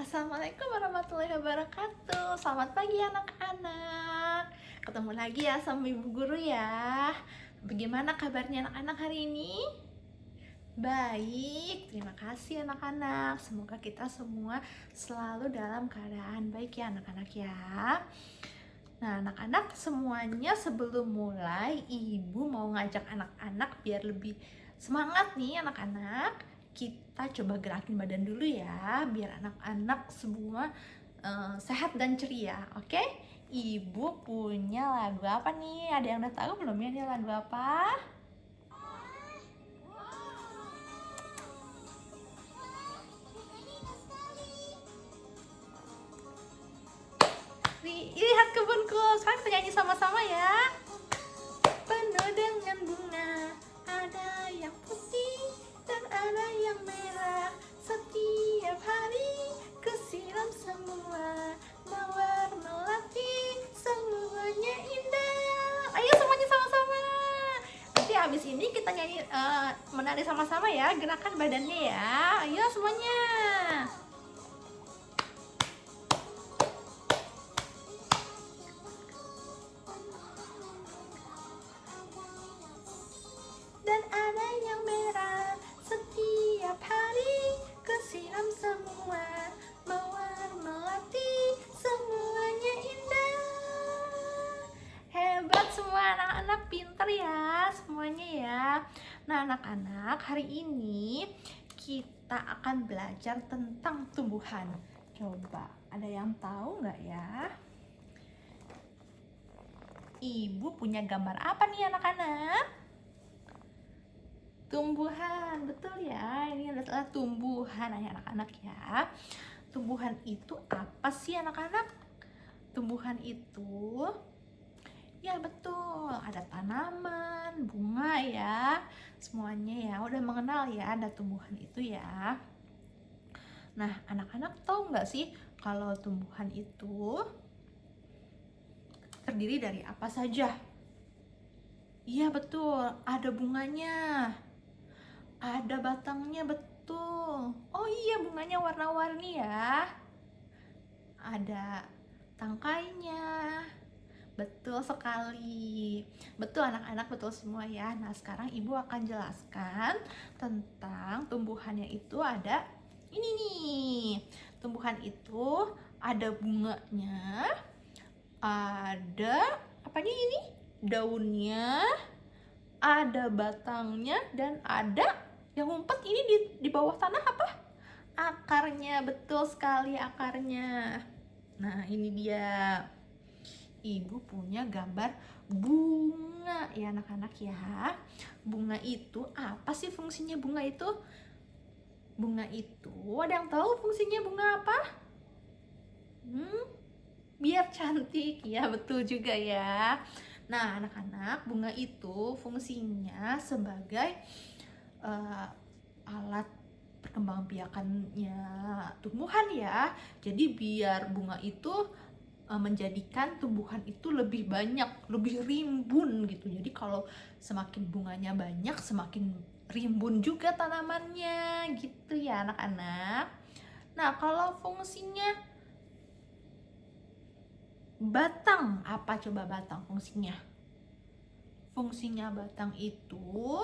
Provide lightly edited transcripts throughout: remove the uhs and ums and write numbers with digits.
Assalamualaikum warahmatullahi wabarakatuh. Selamat pagi anak-anak. Ketemu lagi ya sama ibu guru ya. Bagaimana kabarnya anak-anak hari ini? Baik, terima kasih anak-anak. Semoga kita semua selalu dalam keadaan baik ya anak-anak ya. Nah anak-anak semuanya, sebelum mulai ibu mau ngajak anak-anak biar lebih semangat nih anak-anak. Kita coba gerakin badan dulu ya, biar anak-anak semua sehat dan ceria, oke? Ibu punya lagu apa nih? Ada yang udah tahu belum ya ini lagu apa? Lihat kebunku, sekarang kita nyanyi sama-sama ya. Penuh dengan bunga, ada yang putih dan ada yang merah. Setiap hari kusiram semua, mewarnai semuanya indah. Ayo semuanya sama-sama. Nanti habis ini kita nyanyi menari sama-sama ya, gerakan badannya ya. Ayo semuanya. Dan ada yang merah, setiap hari kusiram semua, mewarnai semuanya indah. Hebat semua anak-anak, pinter ya semuanya ya. Nah anak-anak, hari ini kita akan belajar tentang tumbuhan. Coba ada yang tahu nggak ya? Ibu punya gambar apa nih anak-anak? Tumbuhan, betul ya. Ini adalah tumbuhan anak-anak ya. Tumbuhan itu apa sih anak-anak? Tumbuhan itu, ya betul, ada tanaman, bunga ya. Semuanya ya udah mengenal ya ada tumbuhan itu ya. Nah anak-anak tahu nggak sih kalau tumbuhan itu terdiri dari apa saja? Iya betul, ada bunganya, ada batangnya, betul. Oh iya, bunganya warna-warni ya. Ada tangkainya. Betul sekali. Betul anak-anak, betul semua ya. Nah sekarang ibu akan jelaskan tentang tumbuhannya. Itu ada ini nih. Tumbuhan itu ada bunganya, ada apanya ini? Daunnya, ada batangnya, dan ada yang ngumpet ini di bawah tanah apa? Akarnya, betul sekali akarnya. Nah ini dia. Ibu punya gambar bunga ya anak-anak ya. Bunga itu apa sih fungsinya bunga itu? Bunga itu ada yang tahu fungsinya bunga apa? Biar cantik ya, betul juga ya. Nah anak-anak, bunga itu fungsinya sebagai alat perkembangbiakannya tumbuhan ya. Jadi biar bunga itu menjadikan tumbuhan itu lebih banyak, lebih rimbun gitu. Jadi kalau semakin bunganya banyak, semakin rimbun juga tanamannya gitu ya anak-anak. Nah kalau fungsinya batang, apa coba batang fungsinya? Fungsinya batang itu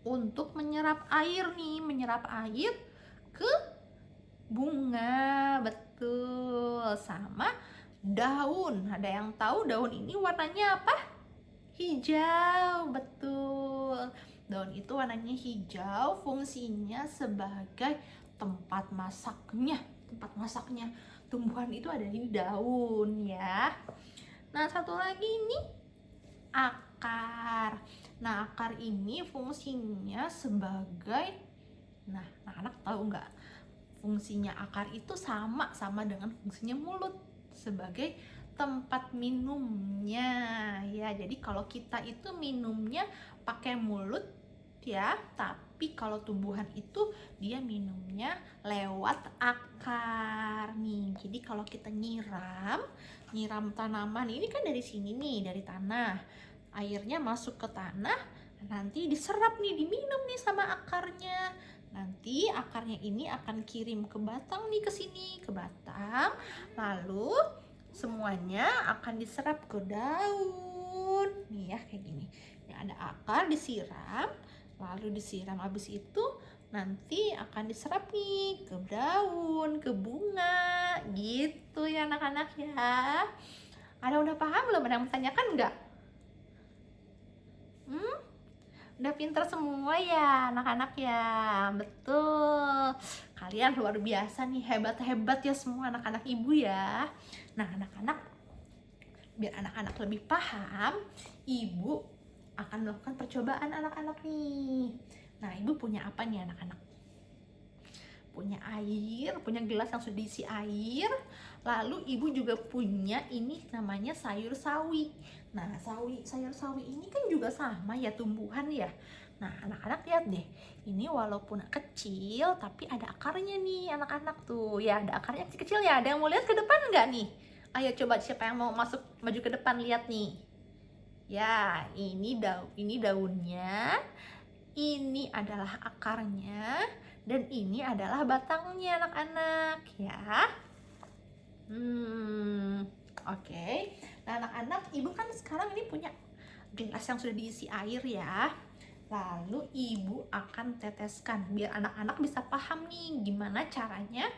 untuk menyerap air nih, menyerap air ke bunga, betul. Sama daun, ada yang tahu daun ini warnanya apa? Hijau, betul. Daun itu warnanya hijau, fungsinya sebagai tempat masaknya tumbuhan itu ada di daun ya. Nah satu lagi ini akar. Nah akar ini fungsinya sebagai, nah anak-anak tahu nggak? Fungsinya akar itu sama dengan fungsinya mulut, sebagai tempat minumnya ya. Jadi kalau kita itu minumnya pakai mulut ya, tapi kalau tumbuhan itu dia minumnya lewat akar nih. Jadi kalau kita nyiram tanaman ini kan dari sini nih, dari tanah, airnya masuk ke tanah, nanti diserap nih, diminum nih sama akarnya. Nanti akarnya ini akan kirim ke batang nih, ke sini, ke batang. Lalu semuanya akan diserap ke daun. Nih ya, kayak gini. Ini ada akar disiram, lalu disiram habis itu nanti akan diserap nih ke daun, ke bunga. Gitu ya anak-anak ya. Ada udah paham belum? Ada yang bertanyakan nggak? Udah pinter semua ya anak-anak ya. Betul. Kalian luar biasa nih, hebat-hebat ya semua anak-anak ibu ya. Nah anak-anak, biar anak-anak lebih paham, ibu akan melakukan percobaan anak-anak nih. Nah ibu punya apa nih anak-anak? Punya air, punya gelas yang sudah diisi air. Lalu ibu juga punya ini namanya sayur sawi. Nah sayur sawi ini kan juga sama ya tumbuhan ya. Nah anak-anak lihat deh, ini walaupun kecil tapi ada akarnya nih anak-anak tuh. Ya ada akarnya kecil-kecil ya. Ada yang mau lihat ke depan nggak nih? Ayo coba siapa yang mau masuk maju ke depan, lihat nih. Ya ini daunnya, ini adalah akarnya, dan ini adalah batangnya anak-anak ya. Oke. Nah anak-anak, ibu kan sekarang ini punya gelas yang sudah diisi air ya. Lalu ibu akan teteskan biar anak-anak bisa paham nih gimana caranya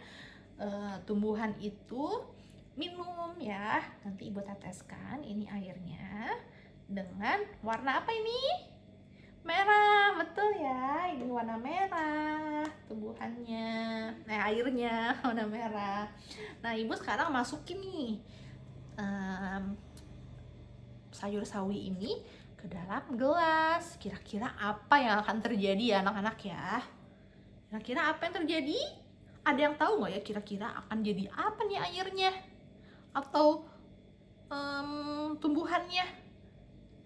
tumbuhan itu minum ya. Nanti ibu teteskan ini airnya dengan warna apa ini? Merah, betul ya. Ini warna merah tumbuhannya. Nah, airnya warna merah. Nah, ibu sekarang masukin nih sayur sawi ini ke dalam gelas. Kira-kira apa yang akan terjadi ya anak-anak ya? Kira-kira apa yang terjadi? Ada yang tahu nggak ya kira-kira akan jadi apa nih airnya? Atau tumbuhannya?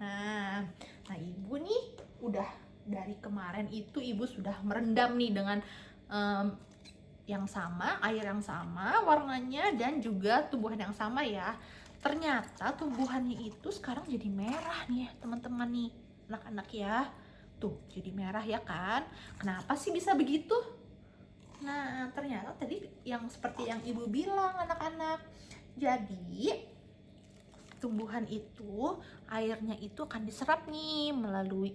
Nah ibu nih udah dari kemarin itu ibu sudah merendam nih dengan yang sama, air yang sama warnanya, dan juga tumbuhan yang sama ya. Ternyata tumbuhannya itu sekarang jadi merah nih teman-teman nih anak-anak ya. Tuh jadi merah ya kan. Kenapa sih bisa begitu? Nah ternyata tadi yang seperti yang ibu bilang anak-anak. Jadi tumbuhan itu airnya itu akan diserap nih melalui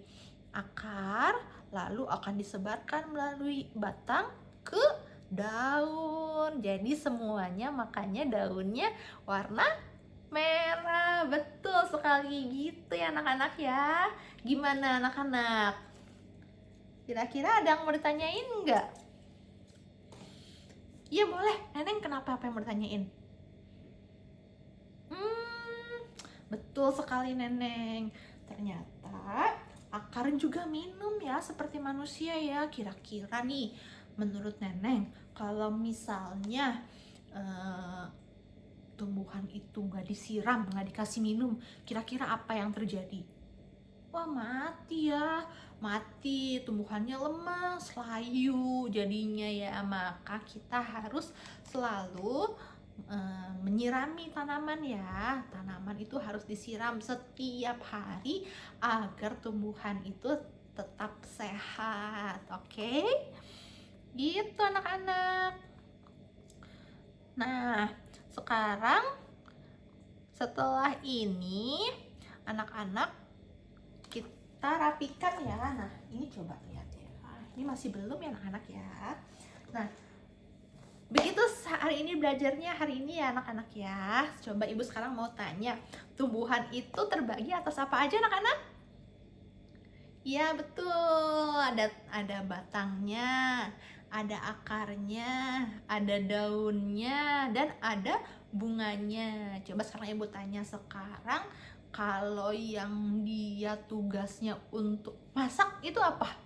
akar, lalu akan disebarkan melalui batang ke daun. Jadi semuanya makanya daunnya warna merah. Betul sekali gitu ya anak-anak ya. Gimana anak-anak? Kira-kira ada yang mau ditanyain nggak? Iya boleh. Neneng kenapa, apa yang mau ditanyain? Betul sekali Neneng. Ternyata akar juga minum ya seperti manusia ya. Kira-kira nih menurut Neneng, kalau misalnya tumbuhan itu nggak disiram, nggak dikasih minum, kira-kira apa yang terjadi? Wah mati ya, mati, tumbuhannya lemas, layu jadinya ya. Maka kita harus selalu menyirami tanaman ya. Tanaman itu harus disiram setiap hari agar tumbuhan itu tetap sehat. Oke? Gitu anak-anak. Nah sekarang setelah ini anak-anak kita rapikan ya. Nah ini coba lihat ya, ini masih belum ya anak-anak ya. Nah begitu hari ini belajarnya hari ini ya anak-anak ya. Coba ibu sekarang mau tanya, tumbuhan itu terbagi atas apa aja anak-anak? Ya betul, ada batangnya, ada akarnya, ada daunnya, dan ada bunganya. Coba sekarang ibu tanya sekarang, kalau yang dia tugasnya untuk masak itu apa?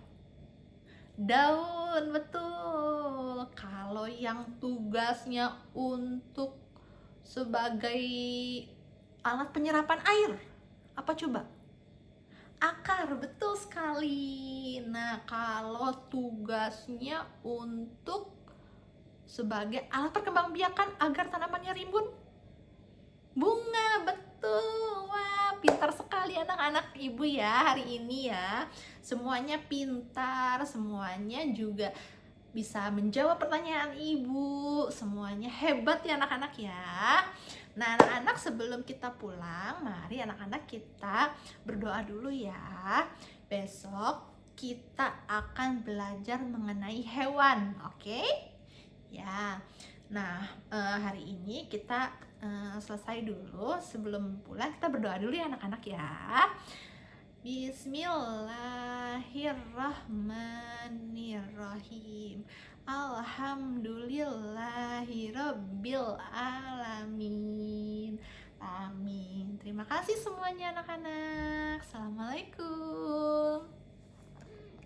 Daun, betul. Kalau yang tugasnya untuk sebagai alat penyerapan air, apa coba? Akar, betul sekali. Nah, kalau tugasnya untuk sebagai alat perkembangbiakan agar tanamannya rimbun, bunga, betul. Wah, pintar sekali anak-anak ibu ya hari ini ya. Semuanya pintar, semuanya juga bisa menjawab pertanyaan ibu. Semuanya hebat ya anak-anak ya. Nah anak-anak, sebelum kita pulang, mari anak-anak kita berdoa dulu ya. Besok kita akan belajar mengenai hewan, oke? Ya. Nah hari ini kita selesai dulu. Sebelum pulang kita berdoa dulu ya anak-anak ya. Bismillahirrahmanirrahim. Alhamdulillahirabbil alamin. Amin. Terima kasih semuanya anak-anak. Assalamualaikum.